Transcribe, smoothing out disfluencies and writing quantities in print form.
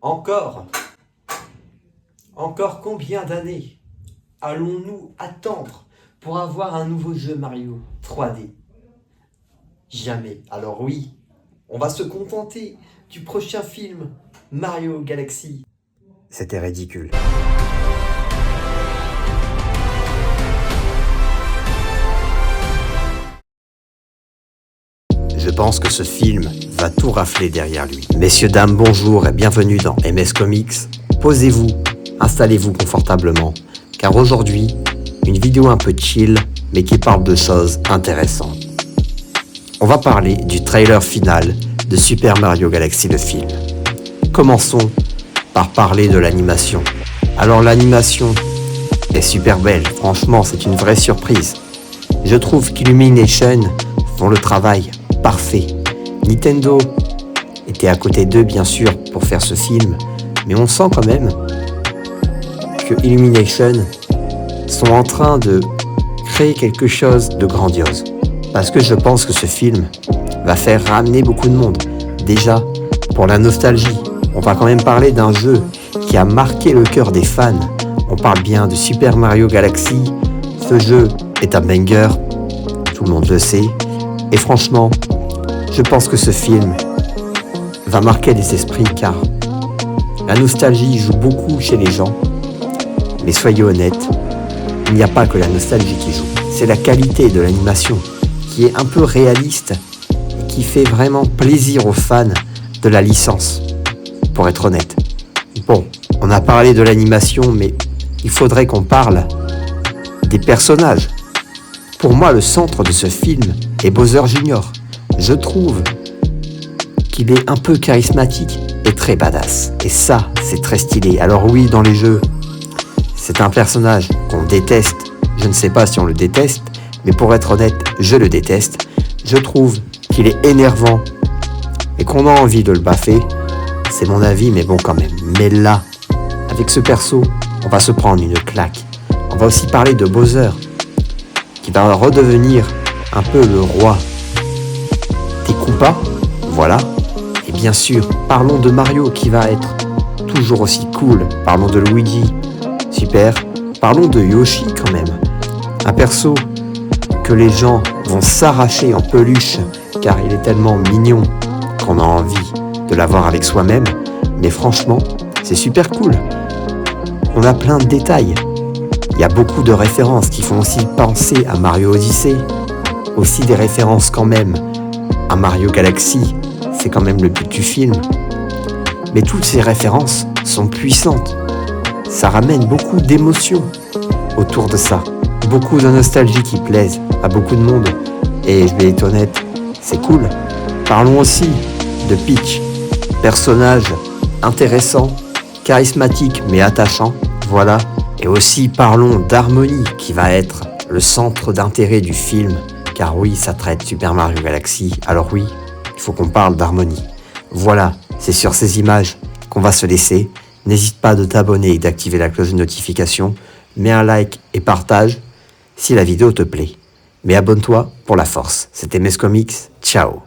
Encore combien d'années allons-nous attendre pour avoir un nouveau jeu Mario 3D? Jamais. Alors oui, on va se contenter du prochain film Mario Galaxy. C'était ridicule. Je pense que ce film va tout rafler derrière lui. Messieurs, dames, bonjour et bienvenue dans MS Comics. Posez-vous, installez-vous confortablement, car aujourd'hui, une vidéo un peu chill, mais qui parle de choses intéressantes. On va parler du trailer final de Super Mario Galaxy, le film. Commençons par parler de l'animation. Alors l'animation est super belle, franchement c'est une vraie surprise. Je trouve qu'Illumination font le travail parfait. Nintendo était à côté d'eux bien sûr pour faire ce film, mais on sent quand même que Illumination sont en train de créer quelque chose de grandiose. Parce que je pense que ce film va faire ramener beaucoup de monde. Déjà, pour la nostalgie, on va quand même parler d'un jeu qui a marqué le cœur des fans. On parle bien de Super Mario Galaxy. Ce jeu est un banger, tout le monde le sait. Et franchement, je pense que ce film va marquer les esprits car la nostalgie joue beaucoup chez les gens. Mais soyez honnêtes, il n'y a pas que la nostalgie qui joue. C'est la qualité de l'animation qui est un peu réaliste et qui fait vraiment plaisir aux fans de la licence, pour être honnête. Bon, on a parlé de l'animation, mais il faudrait qu'on parle des personnages. Pour moi, le centre de ce film est Bowser Jr. Je trouve qu'il est un peu charismatique et très badass. Et ça, c'est très stylé. Alors oui, dans les jeux, c'est un personnage qu'on déteste. Je ne sais pas si on le déteste, mais pour être honnête, je le déteste. Je trouve qu'il est énervant et qu'on a envie de le baffer. C'est mon avis, mais bon quand même. Mais là, avec ce perso, on va se prendre une claque. On va aussi parler de Bowser, qui va redevenir un peu le roi des Koopas. Voilà. Et bien sûr, parlons de Mario qui va être toujours aussi cool. Parlons de Luigi. Super. Parlons de Yoshi quand même. Un perso que les gens vont s'arracher en peluche car il est tellement mignon qu'on a envie de l'avoir avec soi-même. Mais franchement, c'est super cool. On a plein de détails. Il y a beaucoup de références qui font aussi penser à Mario Odyssey. Aussi des références quand même à Mario Galaxy. C'est quand même le but du film. Mais toutes ces références sont puissantes. Ça ramène beaucoup d'émotions autour de ça. Beaucoup de nostalgie qui plaisent à beaucoup de monde. Et je vais être honnête, c'est cool. Parlons aussi de Peach. Personnage intéressant, charismatique mais attachant. Voilà. Et aussi parlons d'Harmony qui va être le centre d'intérêt du film. Car oui, ça traite Super Mario Galaxy. Alors oui, il faut qu'on parle d'Harmony. Voilà, c'est sur ces images qu'on va se laisser. N'hésite pas de t'abonner et d'activer la cloche de notification. Mets un like et partage si la vidéo te plaît. Mais abonne-toi pour la force. C'était MS Comics. Ciao.